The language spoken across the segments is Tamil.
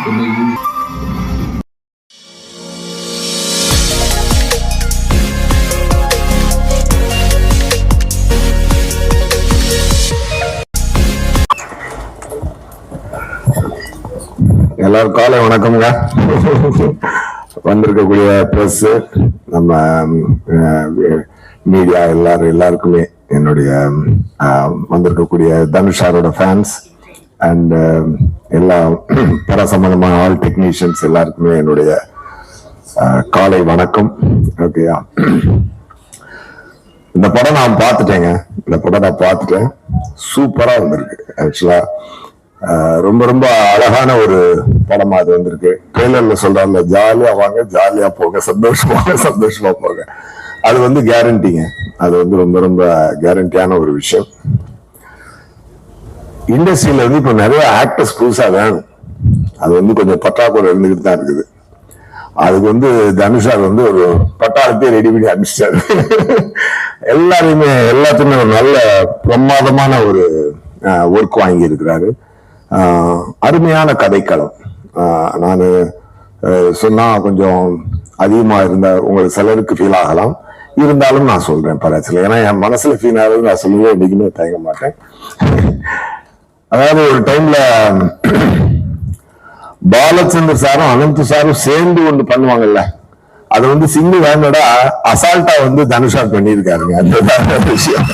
எல்லாரும் காலை வணக்கம்ங்க. வந்திருக்கக்கூடிய பிரஸ், நம்ம மீடியா எல்லாருக்குமே என்னுடைய வந்திருக்கக்கூடிய தனுஷாரோட ஃபேன்ஸ் அண்ட் எல்லா பட சம்பந்தமான ஆல் டெக்னீஷியன்ஸ் எல்லாருக்குமே என்னுடைய காலை வணக்கம். ஓகேயா, இந்த படம் நான் பார்த்துட்டேன். சூப்பரா வந்திருக்கு. ஆக்சுவலா ரொம்ப ரொம்ப அழகான ஒரு படமா அது வந்திருக்கு. ட்ரெய்லர்ல சொல்றாங்க, ஜாலியா வாங்க, ஜாலியா போக, சந்தோஷமா போக. அது கேரண்டிங்க. அது ரொம்ப ரொம்ப கேரண்டியான ஒரு விஷயம். இண்டஸ்ட்ரியில இப்ப நிறைய ஆக்டர்ஸ் புதுசா வேணும். அது கொஞ்சம் பற்றாக்குறை இருந்துகிட்டு தான் இருக்குது. அதுக்கு தனுஷார் ஒரு பட்டாளத்தையே ரெடி பண்ணி அனுப்பிச்சிட்டாரு. எல்லாத்தையுமே ஒரு நல்ல பிரமாதமான ஒரு ஒர்க் வாங்கி இருக்கிறாரு. அருமையான கதைக்களம். நான் சொன்னா கொஞ்சம் அதிகமா இருந்த உங்களுக்கு சிலருக்கு ஃபீல் ஆகலாம். இருந்தாலும் நான் சொல்றேன் பரவாயில்ல. ஏன்னா என் மனசுல ஃபீல் ஆகுது, நான் சொல்லவே என்னைக்குமே தயங்க மாட்டேன். அதாவது ஒரு டைம்ல பாலச்சந்தர் சாரும் அனந்த் சாரும் சேர்ந்து ஒன்று பண்ணுவாங்கல்ல, அது சிங்கிள் ஹேண்டடா அசால்ட்டா தனுஷா பண்ணியிருக்காருங்க. அந்த விஷயம்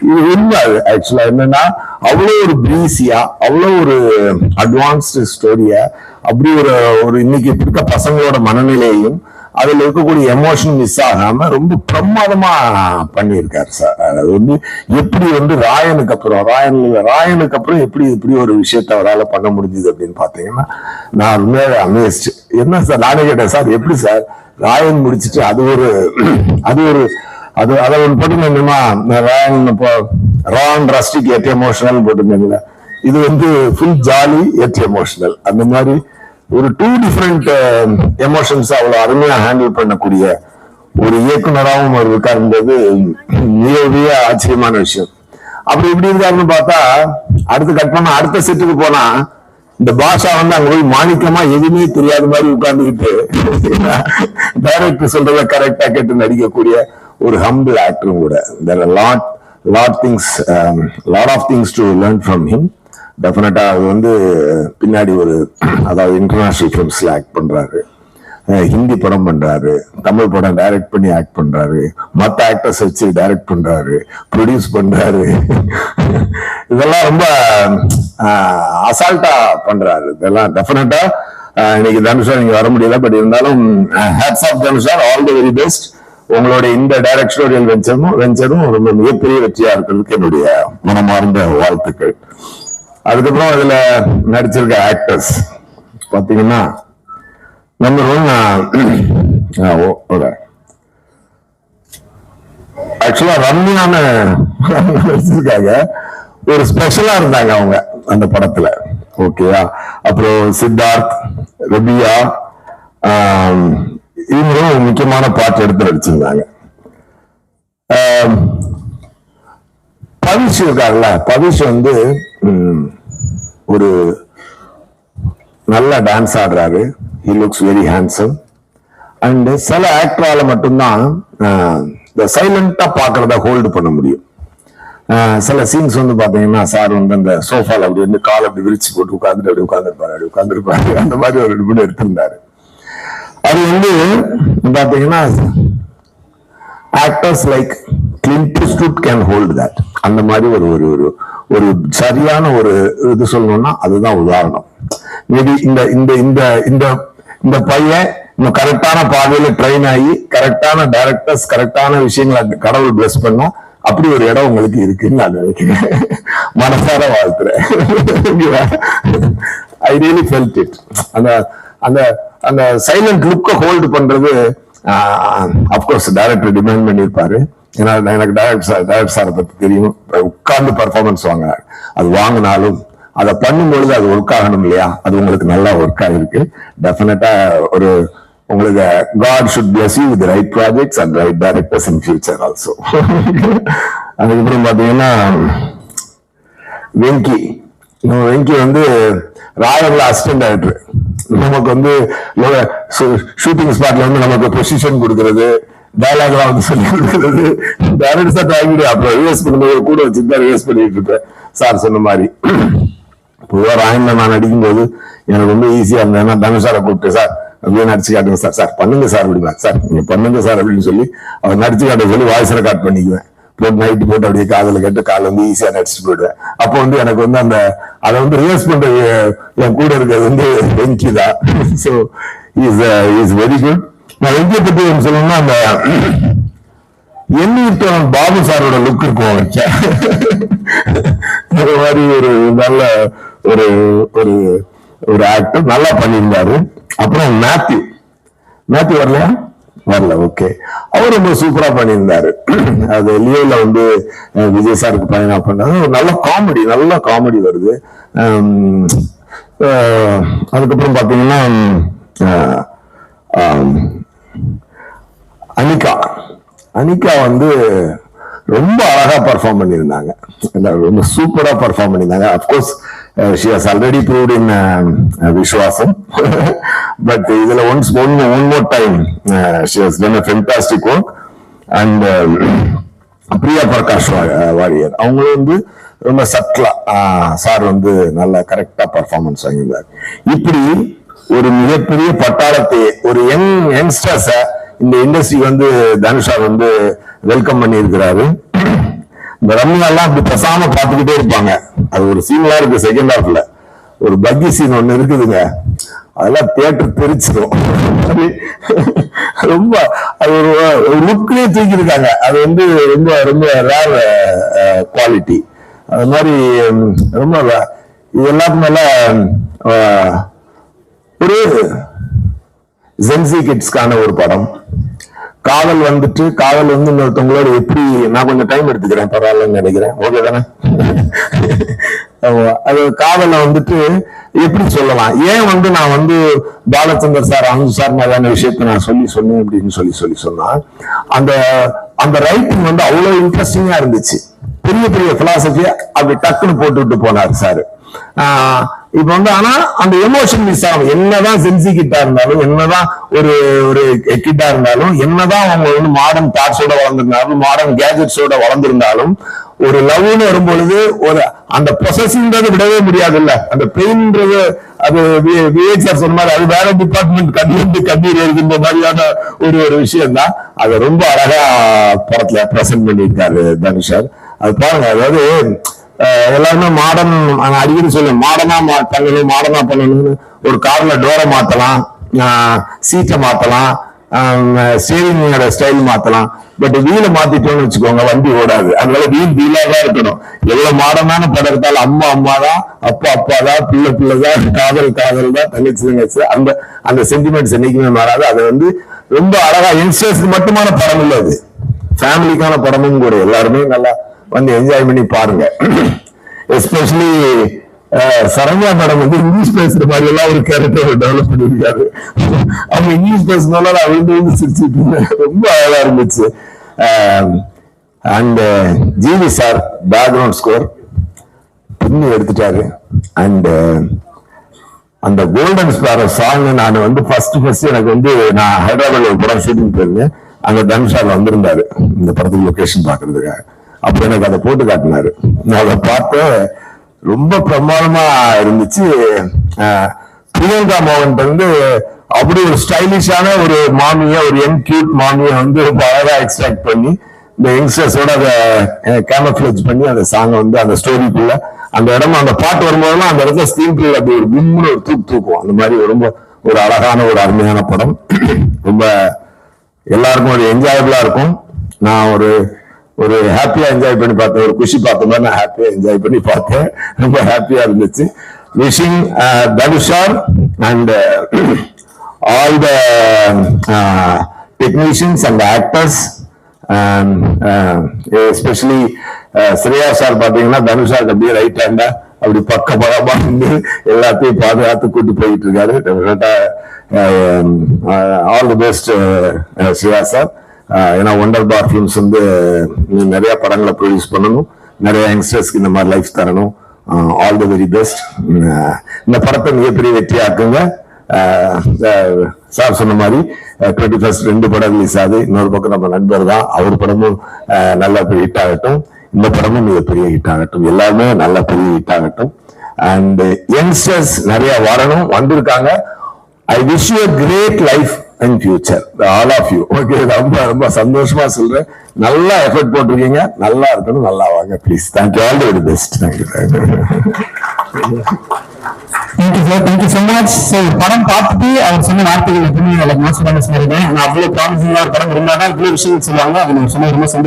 இது உண்மை. ஆக்சுவலா என்னன்னா, அவ்வளவு ஒரு பிரீசியா, அவ்வளவு ஒரு அட்வான்ஸ்டு ஸ்டோரியா, அப்படி ஒரு இன்னைக்கு இருக்க பசங்களோட மனநிலையையும் அதுல இருக்கக்கூடிய எமோஷன் மிஸ் ஆகாம ரொம்ப பிரமாதமா பண்ணியிருக்காரு சார். அது எப்படி ராயனுக்கு அப்புறம் எப்படி ஒரு விஷயத்த அவரால் பண்ண முடிஞ்சது அப்படின்னு பாத்தீங்கன்னா, நான் உண்மையாக அமேஸ்ட். என்ன சார், நானே கேட்டேன், சார் எப்படி சார் ராயன் முடிச்சுட்டு அதை ஒன்று போட்டுருந்தீங்கன்னா, ரான் ரஸ்டிக் எட் எமோஷனல் போட்டிருந்தீங்களா, இது ஃபுல் ஜாலி எட் எமோஷனல். அந்த மாதிரி ஒரு 2 டிஃபரெண்ட் எமோஷன்ஸ் அவ்வளவு அருமையா ஹேண்டில் பண்ணக்கூடிய ஒரு இயக்குனராகவும் அவர் இருக்காருன்றது மிக ஆச்சரியமான விஷயம். அப்படி இப்படி இருக்காருன்னு பார்த்தா, அடுத்து கட் பண்ண அடுத்த செட்டுக்கு போனா இந்த பாஷா அங்க போய் மாணிக்கமா எதுவுமே தெரியாத மாதிரி உட்கார்ந்துக்கிட்டு டைரக்டர் சொல்றத கரெக்டா கேட்டு நடிக்கக்கூடிய ஒரு ஹம்பிள் ஆக்டரும் கூட. There are lot of things to learn from him. டெஃபினட்டா அது பின்னாடி அதாவது இன்டர்நேஷனல் ஃபிலிம்ஸ்ல ஆக்ட் பண்றாரு, ஹிந்தி படம் பண்றாரு, தமிழ் படம் டைரக்ட் பண்ணி ஆக்ட் பண்றாரு, மற்ற ஆக்டர்ஸ் வச்சு டைரக்ட் பண்றாரு, ப்ரொடியூஸ் பண்றாரு. இதெல்லாம் ரொம்ப அசால்ட்டா பண்றாரு. இதெல்லாம் டெஃபினட்டா இன்னைக்கு தனுஷா நீங்க வர முடியல, பட் இருந்தாலும் ஹேட்ஸ் ஆஃப் தனுஷா, ஆல் தி வெரி பெஸ்ட். உங்களுடைய இந்த டைரக்டோரியல் வெஞ்சரும் ரொம்ப மிகப்பெரிய வெற்றியா இருக்கிறதுக்கு என்னுடைய மனமார்ந்த வாழ்த்துக்கள். அதுக்கப்புறம் இதுல நடிச்சிருக்க ஆக்டர்ஸ் பாத்தீங்கன்னா, நம்பர் 1 ஆக்சுவலா ரம்யான நடிச்சிருக்காங்க. ஒரு ஸ்பெஷலா இருந்தாங்க அவங்க அந்த படத்துல. ஓகேயா, அப்புறம் சித்தார்த், ரபியா, இவங்களும் முக்கியமான பாட்டு எடுத்து நடிச்சிருந்தாங்க. பவிஷ் இருக்காருல்ல, பவிஷ் ஒரு நல்ல டான்ஸ் ஆடுறாரு. he looks very handsome. And சில ஆக்டரால மட்டும்தான் சைலண்டா பாக்குறத ஹோல்டு பண்ண முடியும். சில சீன்ஸ் பாத்தீங்கன்னா, சார் அந்த சோஃபால அப்படி கால் அப்படி விரிச்சு போட்டு உட்காந்துட்டு அப்படி உட்காந்துருப்பாரு. அந்த மாதிரி ஒரு நிமிடம் எடுத்திருந்தாரு. அது பாத்தீங்கன்னா, actors like Clint Eastwood can hold that. அந்த மாதிரி ஒரு சரியான ஒரு இது சொல்லணும்னா அதுதான் உதாரணம். மேபி இந்த பையன் இன்னும் கரெக்டான பாதையில ட்ரெயின் ஆகி கரெக்டான டைரக்டர்ஸ் கரெக்டான விஷயங்களை கடவுள் பிளஸ் பண்ணா அப்படி ஒரு இடம் உங்களுக்கு இருக்குன்னு நான் நினைக்கிறேன். மனசார வாழ்த்துறேன். I really felt it. அந்த சைலண்ட் லுக்க ஹோல்டு பண்றது அப்கோர்ஸ் டைரக்டர் டிமாண்ட் பண்ணியிருப்பாரு. ஏன்னா எனக்கு டைரக்டர் சாரை பத்தி தெரியும். உட்கார்ந்து பர்ஃபார்மன்ஸ் வாங்கினார். அது வாங்கினாலும் அதை பண்ணும்பொழுது அது ஒர்க் ஆகணும் இல்லையா? அது உங்களுக்கு நல்லா ஒர்க் ஆகிருக்கு. டெஃபினட்டா உங்களுக்கு God should bless you with the right projects and right directors in future also. அதுக்கப்புறம் பாத்தீங்கன்னா வெங்கி நம்ம வெங்கி வந்து ராயல்ல அசிஸ்டன்ட் டைரக்டர். நமக்கு வந்து ஷூட்டிங் ஸ்பாட்ல வந்து நமக்கு பொசிஷன் கொடுக்கறது, டயலாக்லாம் வந்து சொல்லி கொடுக்கறது, டைரக்டர் வாங்கிட்டு அப்புறம் ரிவர்ஸ் பண்ணும்போது கூட வச்சுட்டு ரிவர்ஸ் பண்ணிட்டு இருப்பேன். சார் சொன்ன மாதிரி பொதுவாக ராயன்ல நான் நடிக்கும்போது எனக்கு ரொம்ப ஈஸியா இருந்தேன்னா தனுஷாரை கூப்பிட்டு சார் அப்படியே நடிச்சு காட்டுங்க சார், சார் பண்ணுங்க சார் அப்படின்னா, சார் நீங்க பண்ணுங்க சார் அப்படின்னு சொல்லி அவர் நடிச்சு காட்ட சொல்லி வாய்ஸ் ரெக்கார்ட் பண்ணிக்குவேன். போட்டு நைட்டு போட்டு அப்படியே காதல கேட்டு காலை வந்து ஈஸியா நடிச்சுட்டு போயிடுவேன். அப்போ வந்து எனக்கு வந்து அந்த அதை வந்து ரிவர்ஸ் பண்றது என் கூட இருக்கிறது வந்து வெங்கி தான். So is very good. நான் வெங்கியை பத்தி சொல்லணும்னா அந்த எண்ணி பாபு சாரோட லுக் இருக்கும் அவருக்கு. இந்த மாதிரி ஒரு நல்ல ஒரு ஒரு ஒரு ஆக்டர் நல்லா பண்ணியிருந்தாரு. அப்புறம் மேத்யூ வரல ஓகே, அவர் ரொம்ப சூப்பரா பண்ணியிருந்தாரு. அது லியோல வந்து விஜய் சாருக்கு பயனா பண்ணாரு. ஒரு நல்ல காமெடி வருது. அதுக்கப்புறம் பாத்தீங்கன்னா அனிகா வந்து ரொம்ப அழகா பர்ஃபார்ம் பண்ணியிருந்தாங்க, ரொம்ப சூப்பரா பர்ஃபார்ம் பண்ணியிருந்தாங்க. Of course she has already proved in Vishwasam but இதுல one more time she has done a fantastic work. And Priya Prakash Varrier அவங்களும் வந்து ரொம்ப சட்லா சார் வந்து நல்ல கரெக்டா பர்ஃபார்மன்ஸ் வாங்கியிருந்தார். இப்படி ஒரு மிகப்பெரிய பட்டாளத்தை ஒரு யங்ஸ்டர்ஸ இந்த இண்டஸ்ட்ரி வந்து தனுஷா வந்து வெல்கம் பண்ணி இருக்கிறாரு. இந்த ரம்யா எல்லாம் அப்படி பேசாம பார்த்துக்கிட்டே இருப்பாங்க. அது ஒரு சீன்லாம் இருக்கு செகண்ட் ஹாஃப்ல, ஒரு பக்கி சீன் ஒண்ணு இருக்குதுங்க, அதெல்லாம் தியேட்டர் தெரிச்சிடும். ரொம்ப அது ஒரு லுக்லயே தூக்கி இருக்காங்க. அது வந்து ரொம்ப ரொம்ப ரேர் குவாலிட்டி. அது மாதிரி ரொம்ப இது எல்லாத்துக்கு மேல ஒரு ஜென்சி கிட்ஸ்க்கான ஒரு படம். காதல் வந்து இன்னொருத்தவங்களோட எப்படி, நான் கொஞ்சம் டைம் எடுத்துக்கிறேன் பரவாயில்லன்னு நினைக்கிறேன், ஓகே தானே? அது காதலை வந்துட்டு எப்படி சொல்லலாம், ஏன் வந்து நான் வந்து பாலச்சந்தர் சார் அங்கு சார் மாதிரியான விஷயத்த நான் சொன்னேன் அப்படின்னு சொல்லி சொன்னா, அந்த ரைட்டிங் வந்து அவ்வளவு இன்ட்ரெஸ்டிங்கா இருந்துச்சு. பெரிய பிலாசபியா அப்படி டக்குன்னு போட்டுவிட்டு போனார் சார். இப்ப வந்து ஆனா அந்த எமோஷன் மிஸ் ஆகும். என்னதான் சென்சி கிட்டா இருந்தாலும், என்னதான் ஒரு கிட்டா இருந்தாலும், என்னதான் அவங்க வந்து மாடர்ன் தாட்ஸோட வளர்ந்திருந்தாலும், மாடர்ன் கேஜெட்ஸோட வளர்ந்திருந்தாலும், ஒரு லவ்னு வரும்பொழுது ஒரு அந்த ப்ரொசஸிங்கிறது விடவே முடியாது இல்ல. அந்த பெயின்ன்றது அது விவேக் சொன்ன மாதிரி அது வேற டிபார்ட்மெண்ட் கண்ணீர் எழுதுன்ற மாதிரியான ஒரு விஷயம் தான். அதை ரொம்ப அழகா படத்துல பிரசன்ட் பண்ணியிருக்காரு தனுஷர். அது பாருங்க, அதாவது எல்லாருமே மாடர்ன், அடிக்கடி சொல்லுவேன் மாடர்னா பண்ணணும்னு. ஒரு கார்ல டோரை மாத்தலாம், சீட்டை மாத்தலாம், ஸ்டீரிங்கோட ஸ்டைல் மாத்தலாம். பட் வீல மாத்திட்டோம்னு வச்சுக்கோங்க வண்டி ஓடாது. அதனால வீலா தான் இருக்கணும். எவ்வளவு மாடர்னான படம் எடுத்தாலும் அம்மா தான், அப்பா தான், பிள்ளை தான், காதல் தான், தங்கச்சி அந்த சென்டிமெண்ட்ஸ் என்னைக்குமே மாறாது. அது வந்து ரொம்ப அழகா யங்ஸ்டர்ஸ் மட்டுமான படம் இல்லை, அது ஃபேமிலிக்கான படமும் கூட. எல்லாருமே நல்லா வந்து என்ஜாய் பண்ணி பாருங்க. எஸ்பெஷலி சரண்யா மேடம் வந்து இங்கிலீஷ் பேசுற மாதிரி எல்லாம் ஒரு கேரக்டர் டெவலப் பண்ணிருக்காரு. அவங்க இங்கிலீஷ் பேசுனால நான் விழுந்து சிரிச்சுட்டு இருந்தேன், ரொம்ப அழகா இருந்துச்சு. And GV sir background score பின்னி எடுத்துட்டாரு. அண்ட் அந்த கோல்டன் ஸ்பாரோ சாங் நான் வந்து ஃபர்ஸ்ட் எனக்கு வந்து நான் ஹைதராபாத்ல ஒரு படம் ஷூட்டிங் போயிருந்தேன். அங்க தனுஷால வந்திருந்தாரு இந்த படத்துக்கு லொகேஷன் பாக்குறதுக்காக. அப்ப எனக்கு அதை போட்டு காட்டினாரு. நான் அதை பார்த்து ரொம்ப பிரமாதமா இருந்துச்சு. பிரியங்கா மோகன் வந்து அப்படி ஒரு ஸ்டைலிஷான ஒரு மாமிய, ஒரு யங் கியூட் மாமிய வந்து ரொம்ப அழகா எக்ஸ்ட்ராக்ட் பண்ணி இந்த யங்ஸ்டர்ஸோட அதை கேமஃபிளேஜ் பண்ணி அந்த சாங்கை வந்து அந்த ஸ்டோரிக்குள்ள அந்த இடம் அந்த பாட்டு வரும்போதெல்லாம் அந்த இடத்துல ஸ்கிரீன் பிளே அப்படி ஒரு கும்னு ஒரு தூக்கும். அந்த மாதிரி ரொம்ப ஒரு அழகான ஒரு அருமையான படம். ரொம்ப எல்லாருக்கும் ஒரு என்ஜாயபிளா இருக்கும். நான் ஒரு ஹாப்பியா என்ஜாய் பண்ணி பார்த்தேன், ஒரு குஷி பார்த்த மாதிரி நான் ஹாப்பியா என்ஜாய் பண்ணி பார்த்தேன். ரொம்ப ஹாப்பியா இருந்துச்சு. Wishing தனுஷார் and all the technicians and actors, especially Shreya sir பாத்தீங்கன்னா தனுஷாருக்கு அப்படியே ரைட் ஹேண்டா அப்படி பக்கபலமா இருந்து எல்லாத்தையும் பாதுகாத்து கூட்டு போயிட்டு இருக்காரு. All the best Shreya sir. ஏன்னா ஒண்டர் பார் ஃபிலிம்ஸ் வந்து நிறைய படங்களை ப்ரொடியூஸ் பண்ணணும், நிறைய யங்ஸ்டர்ஸ்க்கு இந்த மாதிரி லைஃப் தரணும் ஆல் தி வெரி பெஸ்ட். இந்த படத்தை மிகப்பெரிய வெற்றியாக்குங்க. சார் சொன்ன மாதிரி 21st 2 படம் ரிலீஸ் ஆகுது. இன்னொரு பக்கம் நம்ம நண்பர் தான், அவர் படமும் நல்லா பெரிய ஹிட் ஆகட்டும், இந்த படமும் மிகப்பெரிய ஹிட் ஆகட்டும், எல்லாருமே நல்ல பெரிய ஹிட் ஆகட்டும். அண்ட் யங்ஸ்டர்ஸ் நிறைய வரணும், வந்திருக்காங்க. I wish you a great life in future, all of you. Okay, ரொம்ப ரொம்ப சந்தோஷமா சொல்றேன். நல்லா எஃபர்ட் போட்டிருக்கீங்க, நல்லா இருக்கணும், நல்லா வாங்க please. Thank you, all the very best. Thank you. Thank you sir, thank you so much. So படம் பார்த்துட்டு அவர் சொன்ன வார்த்தைகள் எப்பவுமே எனக்கு மோசமான சொல்லிருக்கேன். நான் அவ்வளோ ப்ராமிசிங்காக ஒரு படம் இருந்தால் தான் இவ்வளோ விஷயங்கள் சொல்லுவாங்க. அது நான் சொன்ன ரொம்ப சந்தோஷம்.